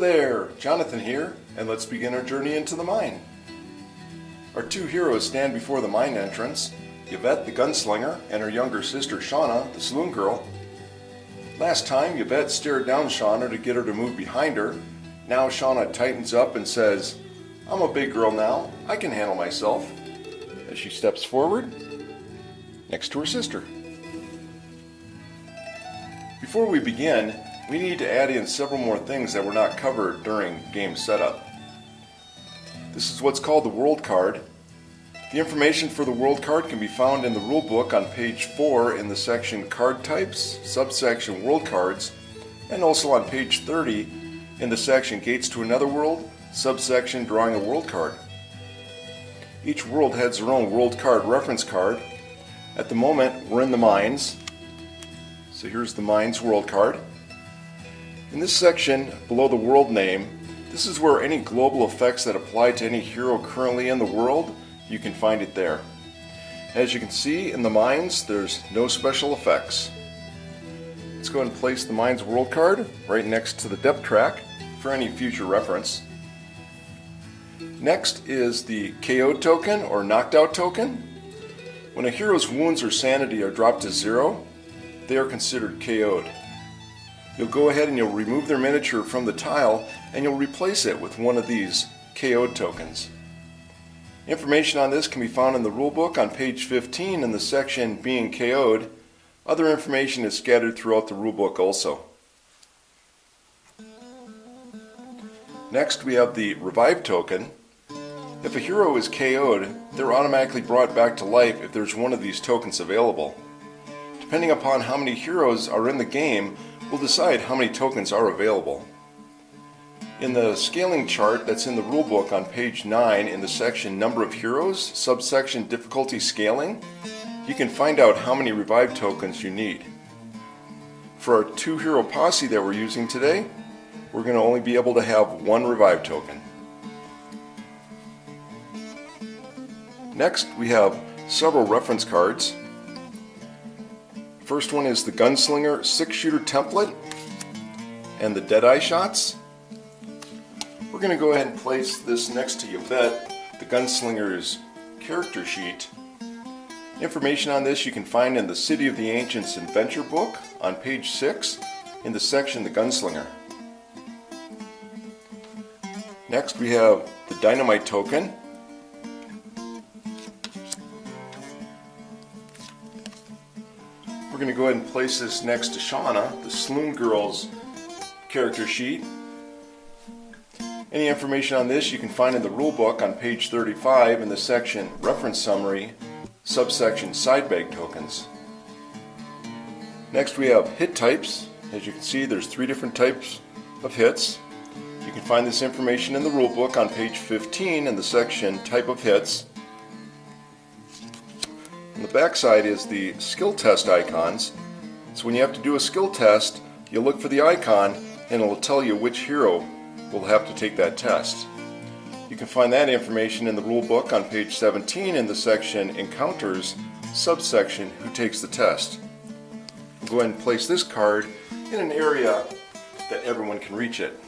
there, Jonathon here, and let's begin our journey into the mine. Our two heroes stand before the mine entrance, Beth the Gunslinger and her younger sister Shawna, the Saloon Girl. Last time, Beth stared down Shawna to get her to move behind her. Now Shawna tightens up and says, "I'm a big girl now, I can handle myself," as she steps forward next to her sister. Before we begin, we need to add in several more things that were not covered during game setup. This is what's called the world card. The information for the world card can be found in the rule book on page 4 in the section Card Types, subsection World Cards, and also on page 30 in the section Gates to Another World, subsection Drawing a World Card. Each world has their own world card reference card. At the moment, we're in the mines. So here's the mines world card. In this section, below the world name, this is where any global effects that apply to any hero currently in the world, you can find it there. As you can see, in the mines, there's no special effects. Let's go ahead and place the mines world card right next to the depth track for any future reference. Next is the KO token or knocked out token. When a hero's wounds or sanity are dropped to 0, they are considered KO'd. You'll go ahead and you'll remove their miniature from the tile and you'll replace it with one of these KO'd tokens. Information on this can be found in the rulebook on page 15 in the section Being KO'd. Other information is scattered throughout the rulebook also. Next we have the Revive token. If a hero is KO'd, they're automatically brought back to life if there's one of these tokens available. Depending upon how many heroes are in the game, will decide how many tokens are available. In the scaling chart that's in the rulebook on page 9 in the section Number of Heroes, subsection Difficulty Scaling, you can find out how many Revive tokens you need. For our 2-hero posse that we're using today, we're going to only be able to have 1 Revive token. Next, we have several reference cards. First one is the Gunslinger 6-shooter template and the Deadeye shots. We're going to go ahead and place this next to Beth, the Gunslinger's character sheet. Information on this you can find in the City of the Ancients Adventure book on page 6 in the section The Gunslinger. Next we have the Dynamite token. We're going to go ahead and place this next to Shawna, the Saloon Girl's character sheet. Any information on this you can find in the rulebook on page 35 in the section Reference Summary, subsection Side Bag Tokens. Next we have hit types. As you can see, there's 3 different types of hits. You can find this information in the rulebook on page 15 in the section Type of Hits. On the back side is the skill test icons. So when you have to do a skill test, you look for the icon and it will tell you which hero will have to take that test. You can find that information in the rulebook on page 17 in the section Encounters, subsection Who Takes the Test. We'll go ahead and place this card in an area that everyone can reach it.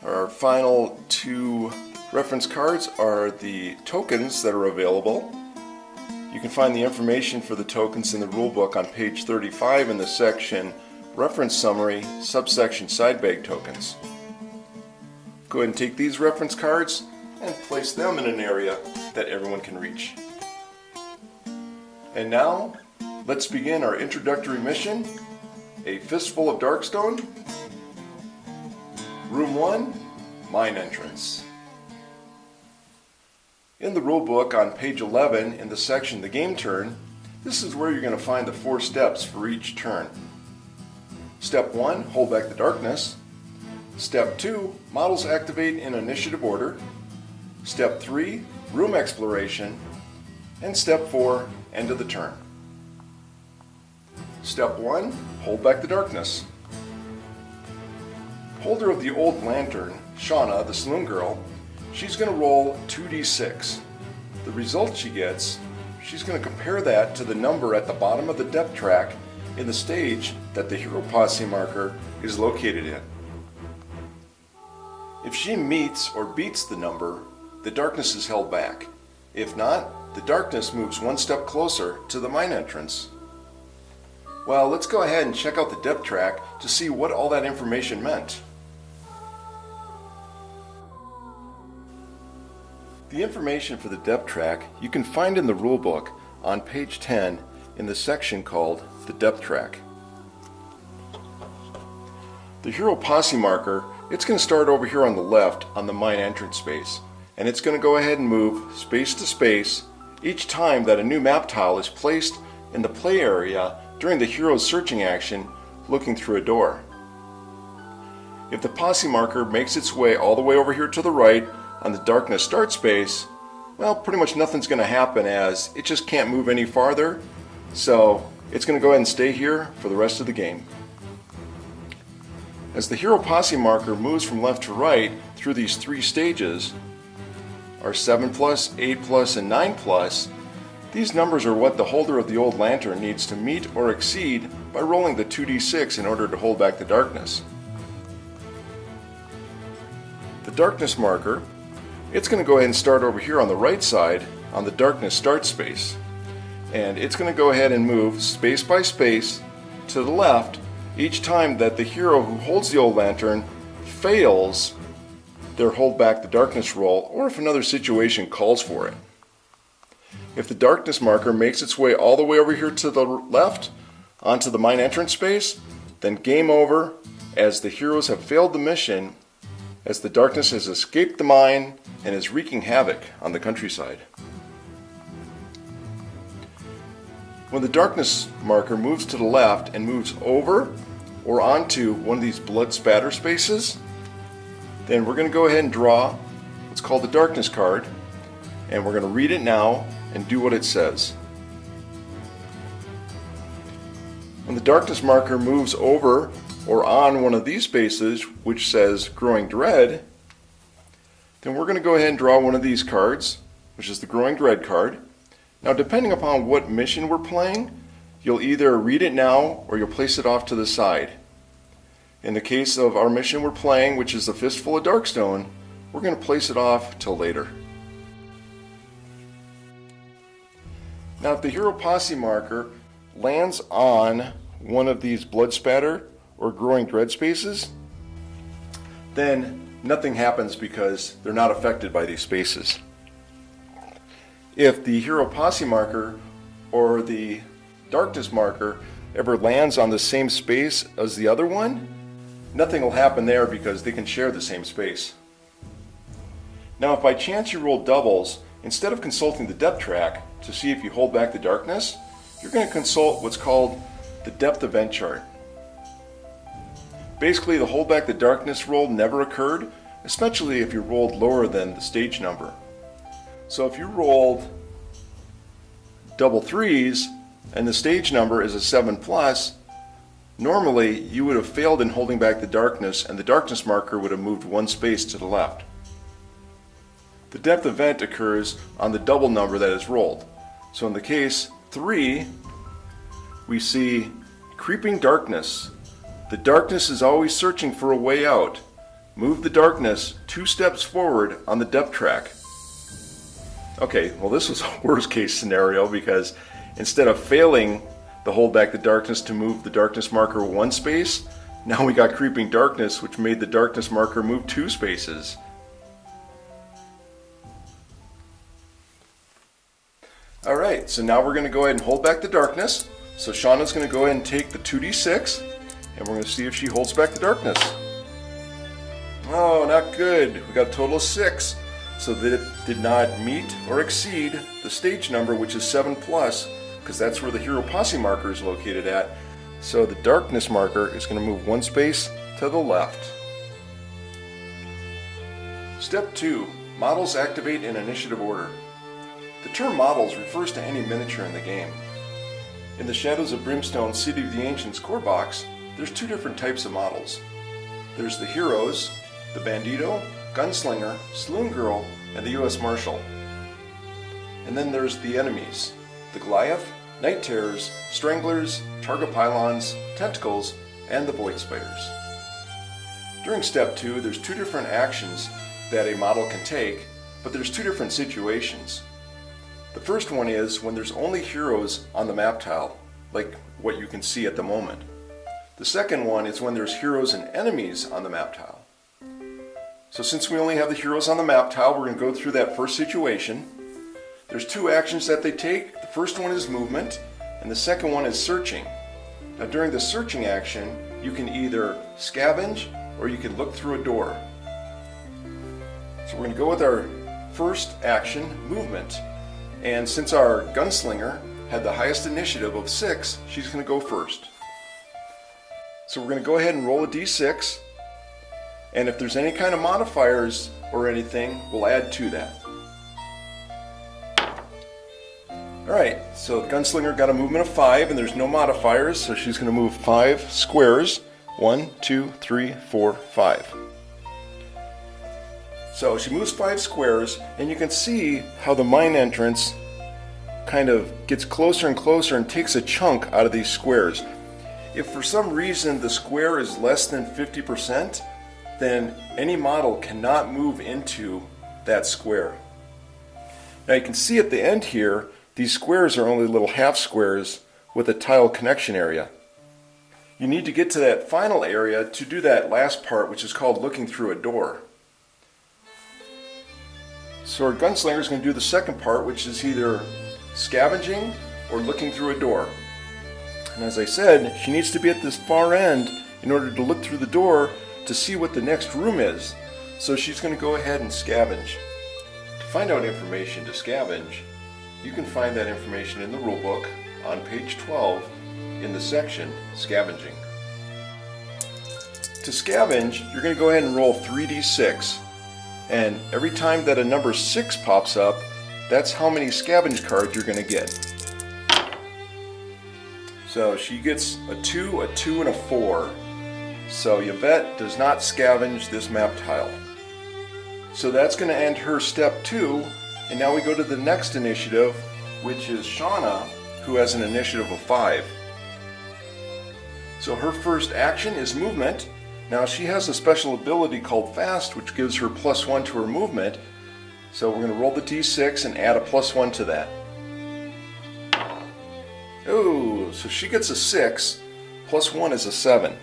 Our final 2 reference cards are the tokens that are available. You can find the information for the tokens in the rulebook on page 35 in the section Reference Summary, subsection Side Bag Tokens. Go ahead and take these reference cards and place them in an area that everyone can reach. And now, let's begin our introductory mission, a Fistful of Darkstone. Room 1, Mine Entrance. In the rulebook on page 11 in the section The Game Turn, this is where you're going to find the 4 steps for each turn. Step 1, hold back the darkness. Step 2, models activate in initiative order. Step 3, room exploration. And Step 4, end of the turn. Step 1, hold back the darkness. Holder of the old lantern, Shawna, the Saloon Girl, she's going to roll 2d6. The result she gets, she's going to compare that to the number at the bottom of the depth track in the stage that the hero posse marker is located in. If she meets or beats the number, the darkness is held back. If not, the darkness moves one step closer to the mine entrance. Well, let's go ahead and check out the depth track to see what all that information meant. The information for the depth track you can find in the rulebook on page 10 in the section called the depth track. The hero posse marker, it's going to start over here on the left on the mine entrance space, and it's going to go ahead and move space to space each time that a new map tile is placed in the play area during the hero's searching action looking through a door. If the posse marker makes its way all the way over here to the right on the darkness start space, well, pretty much nothing's going to happen as it just can't move any farther, so it's going to go ahead and stay here for the rest of the game. As the hero posse marker moves from left to right through these three stages, our 7+, 8+, and 9+, these numbers are what the holder of the old lantern needs to meet or exceed by rolling the 2d6 in order to hold back the darkness. The darkness marker, it's going to go ahead and start over here on the right side on the darkness start space. And it's going to go ahead and move space by space to the left each time that the hero who holds the old lantern fails their hold back the darkness roll, or if another situation calls for it. If the darkness marker makes its way all the way over here to the left onto the mine entrance space, then game over, as the heroes have failed the mission, as the darkness has escaped the mine and is wreaking havoc on the countryside. When the darkness marker moves to the left and moves over or onto one of these blood spatter spaces, then we're going to go ahead and draw what's called the darkness card, and we're going to read it now and do what it says. When the darkness marker moves over or on one of these spaces which says Growing Dread, then we're going to go ahead and draw one of these cards, which is the Growing Dread card. Now, depending upon what mission we're playing, you'll either read it now or you'll place it off to the side. In the case of our mission we're playing, which is the Fistful of Darkstone, we're going to place it off till later. Now, if the hero posse marker lands on one of these blood spatter or Growing Dread spaces, then nothing happens because they're not affected by these spaces. If the hero posse marker or the darkness marker ever lands on the same space as the other one, nothing will happen there because they can share the same space. Now, if by chance you roll doubles, instead of consulting the depth track to see if you hold back the darkness, you're going to consult what's called the depth event chart. Basically, the hold back the darkness roll never occurred, especially if you rolled lower than the stage number. So if you rolled double threes and the stage number is a 7+, normally you would have failed in holding back the darkness and the darkness marker would have moved one space to the left. The depth event occurs on the double number that is rolled. So in the case 3, we see Creeping Darkness. The darkness is always searching for a way out. Move the darkness 2 steps forward on the depth track. Okay, well, this was a worst case scenario because instead of failing the hold back the darkness to move the darkness marker 1 space, now we got Creeping Darkness, which made the darkness marker move 2 spaces. Alright, so now we're going to go ahead and hold back the darkness. So Shawna's going to go ahead and take the 2d6, and we're going to see if she holds back the darkness. Oh, not good. We got a total of 6. So that it did not meet or exceed the stage number, which is 7+, because that's where the hero posse marker is located at. So the darkness marker is going to move 1 space to the left. Step 2. Models activate in initiative order. The term models refers to any miniature in the game. In the Shadows of Brimstone City of the Ancients core box, there's 2 different types of models. There's the heroes, the Bandito, Gunslinger, Saloon Girl, and the U.S. Marshal. And then there's the enemies, the Goliath, Night Terrors, Stranglers, Targa Pylons, Tentacles, and the Void Spiders. During step 2, there's 2 different actions that a model can take, but there's 2 different situations. The first one is when there's only heroes on the map tile, like what you can see at the moment. The second one is when there's heroes and enemies on the map tile. So since we only have the heroes on the map tile, we're going to go through that first situation. There's 2 actions that they take. The first one is movement, and the second one is searching. Now during the searching action, you can either scavenge or you can look through a door. So we're going to go with our first action, movement. And since our Gunslinger had the highest initiative of 6, she's going to go first. So we're going to go ahead and roll a d6, and if there's any kind of modifiers or anything, we'll add to that. Alright, so the Gunslinger got a movement of 5, and there's no modifiers, so she's going to move 5 squares. 1, 2, 3, 4, 5. So she moves 5 squares, and you can see how the mine entrance kind of gets closer and closer and takes a chunk out of these squares. If for some reason the square is less than 50%, then any model cannot move into that square. Now you can see at the end here, these squares are only little half squares with a tile connection area. You need to get to that final area to do that last part, which is called looking through a door. So our Gunslinger is going to do the second part, which is either scavenging or looking through a door. And as I said, she needs to be at this far end in order to look through the door to see what the next room is. So she's going to go ahead and scavenge. To find out information to scavenge, you can find that information in the rulebook on page 12 in the section Scavenging. To scavenge, you're going to go ahead and roll 3d6. And every time that a number 6 pops up, that's how many scavenge cards you're going to get. So she gets a 2, a 2, and a 4. So Yvette does not scavenge this map tile. So that's going to end her step 2, and now we go to the next initiative, which is Shawna, who has an initiative of 5. So her first action is movement. Now she has a special ability called Fast, which gives her +1 to her movement. So we're going to roll the d6 and add a +1 to that. Oh, so she gets a 6, +1 is a 7.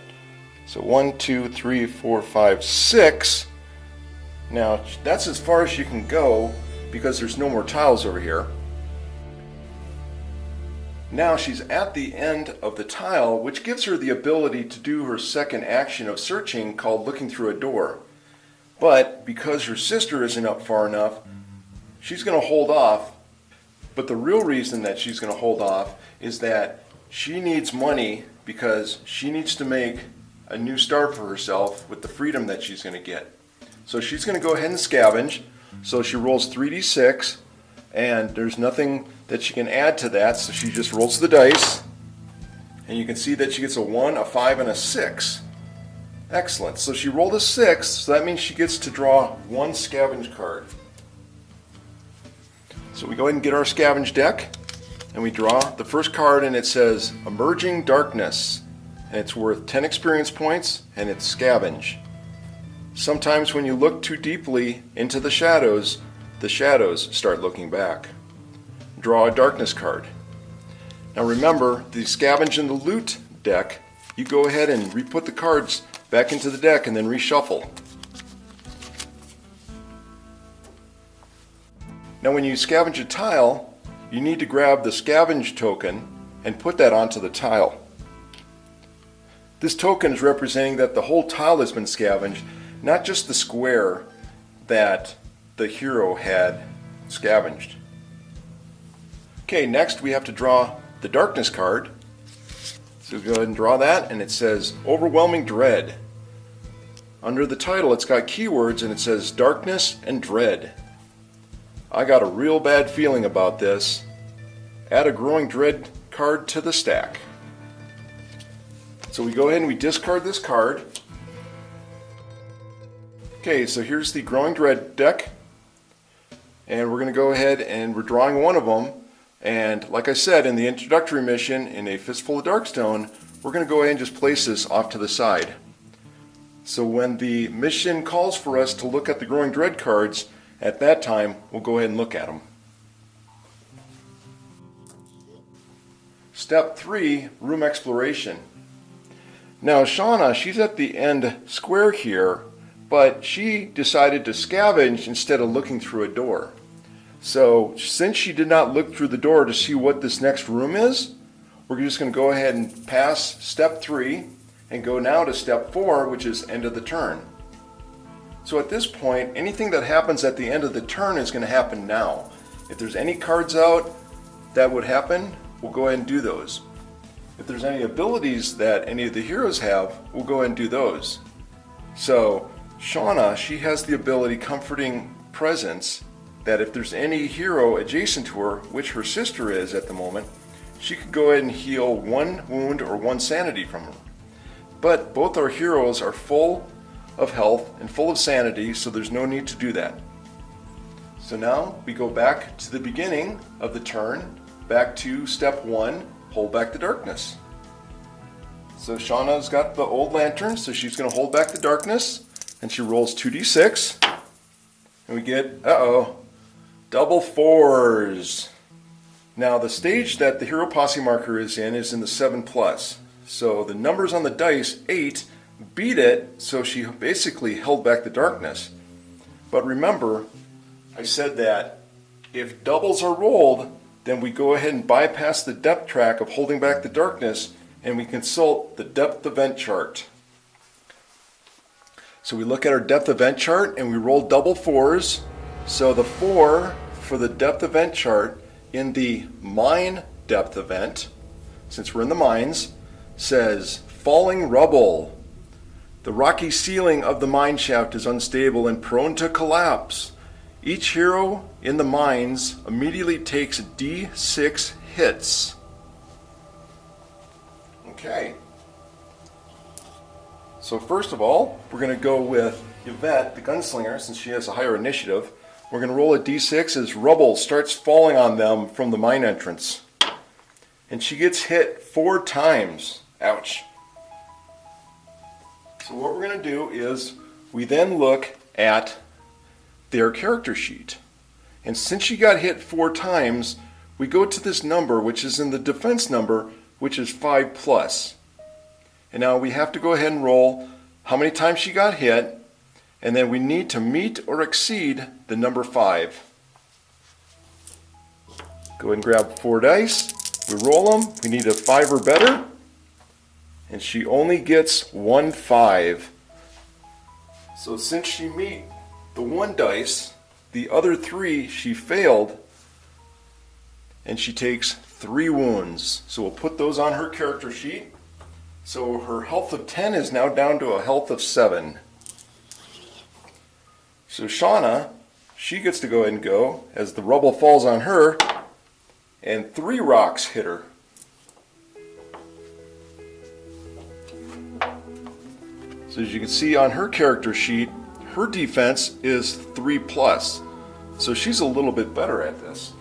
So 1, 2, 3, 4, 5, 6. Now that's as far as you can go because there's no more tiles over here. Now she's at the end of the tile, which gives her the ability to do her second action of searching called looking through a door. But because her sister isn't up far enough, she's going to hold off. But the real reason that she's going to hold off is that she needs money because she needs to make a new start for herself with the freedom that she's going to get. So she's going to go ahead and scavenge. So she rolls 3d6, and there's nothing that she can add to that, so she just rolls the dice. And you can see that she gets a 1, a 5, and a 6. Excellent. So she rolled a 6, so that means she gets to draw 1 scavenge card. So we go ahead and get our scavenge deck, and we draw the first card, and it says Emerging Darkness, and it's worth 10 experience points, and it's scavenge. Sometimes when you look too deeply into the shadows start looking back. Draw a darkness card. Now remember, the scavenge and the loot deck, you go ahead and re-put the cards back into the deck and then reshuffle. Now when you scavenge a tile, you need to grab the scavenge token and put that onto the tile. This token is representing that the whole tile has been scavenged, not just the square that the hero had scavenged. Okay, next we have to draw the darkness card. So go ahead and draw that, and it says Overwhelming Dread. Under the title it's got keywords and it says darkness and dread. I got a real bad feeling about this. Add a growing dread card to the stack. So we go ahead and we discard this card. Okay, so here's the growing dread deck. And we're going to go ahead and we're drawing one of them. And like I said in the introductory mission in a Fistful of Darkstone, we're going to go ahead and just place this off to the side. So when the mission calls for us to look at the Growing Dread cards, at that time we'll go ahead and look at them. Step 3, room exploration. Now Shawna, she's at the end square here, but she decided to scavenge instead of looking through a door. So since she did not look through the door to see what this next room is, we're just going to go ahead and pass step 3 and go now to step 4, which is end of the turn. So at this point, anything that happens at the end of the turn is going to happen now. If there's any cards out that would happen, we'll go ahead and do those. If there's any abilities that any of the heroes have, we'll go ahead and do those. So Shawna, she has the ability Comforting Presence, that if there's any hero adjacent to her, which her sister is at the moment, she could go ahead and heal 1 wound or 1 sanity from her. But both our heroes are full of health and full of sanity, so there's no need to do that. So now we go back to the beginning of the turn, back to step 1, hold back the darkness. So Shawna's got the old lantern, so she's going to hold back the darkness, and she rolls 2d6, and we get, double 4s. Now the stage that the hero posse marker is in the 7+. So the numbers on the dice, 8, beat it, so she basically held back the darkness. But remember, I said that if doubles are rolled, then we go ahead and bypass the depth track of holding back the darkness, and we consult the depth event chart. So we look at our depth event chart and we roll double 4s. So the 4 for the depth event chart in the mine depth event, since we're in the mines, says falling rubble. The rocky ceiling of the mine shaft is unstable and prone to collapse. Each hero in the mines immediately takes D6 hits. Okay. So first of all, we're going to go with Yvette, the gunslinger, since she has a higher initiative. We're going to roll a d6 as rubble starts falling on them from the mine entrance. And she gets hit 4 times. Ouch. So what we're going to do is we then look at their character sheet. And since she got hit 4 times, we go to this number, which is in the defense number, which is 5+. And now we have to go ahead and roll how many times she got hit, and then we need to meet or exceed the number 5. Go ahead and grab 4 dice. We roll them. We need a 5 or better. And she only gets 1 5. So since she meet the 1 dice, the other 3 she failed, and she takes 3 wounds. So we'll put those on her character sheet. So her health of 10 is now down to a health of 7. So Shawna, she gets to go ahead and go as the rubble falls on her, and 3 rocks hit her. So as you can see on her character sheet, her defense is 3+. So she's a little bit better at this.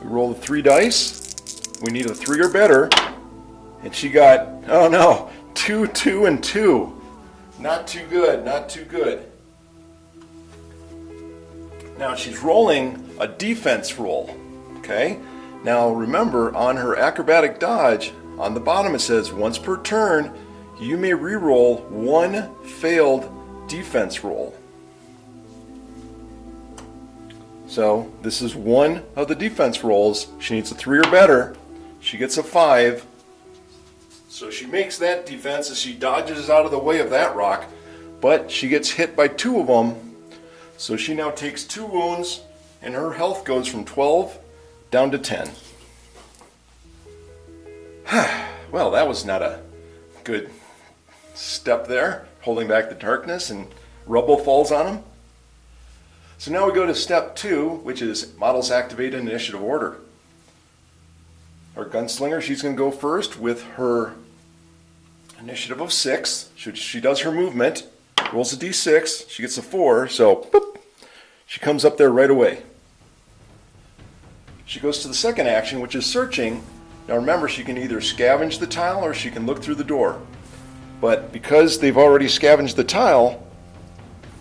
We roll the 3 dice. We need a 3 or better. And she got, oh no, 2, 2, and 2. Not too good, not too good. Now she's rolling a defense roll. Okay? Now remember, on her acrobatic dodge, on the bottom it says, once per turn, you may re-roll 1 failed defense roll. So this is 1 of the defense rolls. She needs a 3 or better. She gets a 5. So she makes that defense as she dodges out of the way of that rock, but she gets hit by 2 of them. So she now takes 2 wounds, and her health goes from 12 down to 10. Well, that was not a good step there, holding back the darkness, and rubble falls on him. So now we go to step 2, which is models activate in initiative order. Our gunslinger, she's going to go first with her initiative of 6. She does her movement, rolls a d6, she gets a 4, so boop, she comes up there right away. She goes to the second action, which is searching. Now remember, she can either scavenge the tile or she can look through the door. But because they've already scavenged the tile,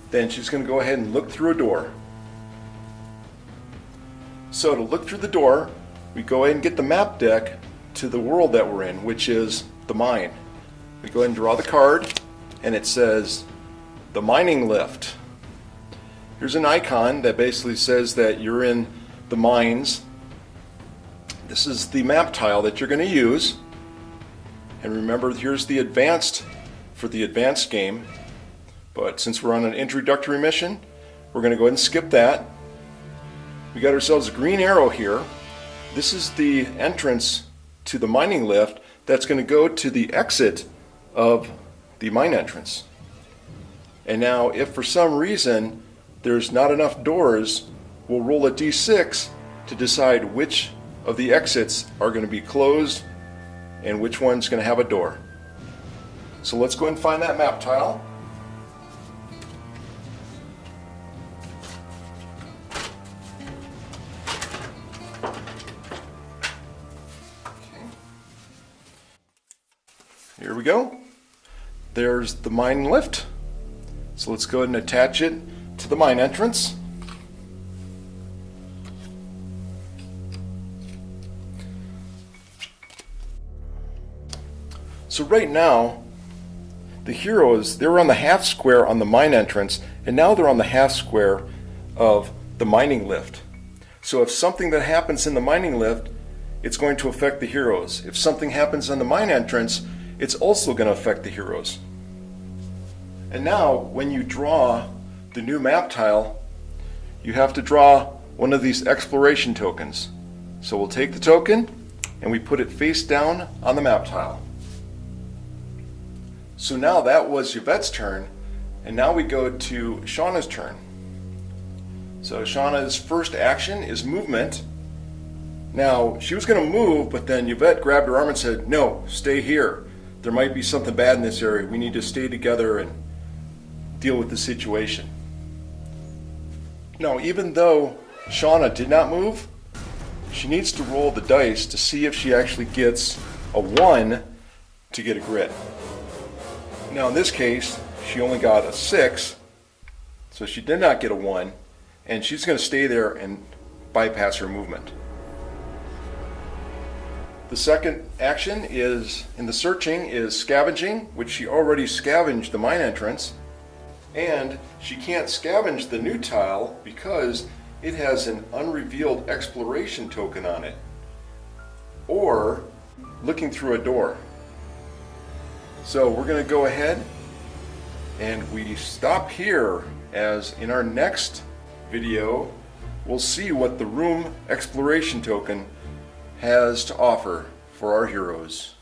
then she's going to go ahead and look through a door. So to look through the door, we go ahead and get the map deck to the world that we're in, which is the mine. We go ahead and draw the card, and it says the mining lift. Here's an icon that basically says that you're in the mines. This is the map tile that you're going to use. And remember, here's the advanced for the advanced game. But since we're on an introductory mission, we're going to go ahead and skip that. We got ourselves a green arrow here. This is the entrance to the mining lift that's going to go to the exit of the mine entrance. And now, if for some reason there's not enough doors, we'll roll a d6 to decide which of the exits are going to be closed and which one's going to have a door. So let's go ahead and find that map tile. Here we go. There's the mine lift. So let's go ahead and attach it to the mine entrance. So right now, the heroes, they were on the half square on the mine entrance, and now they're on the half square of the mining lift. So if something that happens in the mining lift, it's going to affect the heroes. If something happens on the mine entrance, it's also going to affect the heroes. And now, when you draw the new map tile, you have to draw one of these exploration tokens. So we'll take the token and we put it face down on the map tile. So now that was Yvette's turn, and now we go to Shawna's turn. So Shawna's first action is movement. Now, she was going to move, but then Yvette grabbed her arm and said, "No, stay here. There might be something bad in this area. We need to stay together and deal with the situation." Now, even though Shawna did not move, she needs to roll the dice to see if she actually gets a 1 to get a grit. Now, in this case, she only got a 6, so she did not get a 1, and she's going to stay there and bypass her movement. The second action is, in the searching, is scavenging, which she already scavenged the mine entrance, and she can't scavenge the new tile because it has an unrevealed exploration token on it, or looking through a door. So we're going to go ahead and we stop here, as in our next video we'll see what the room exploration token has to offer for our heroes.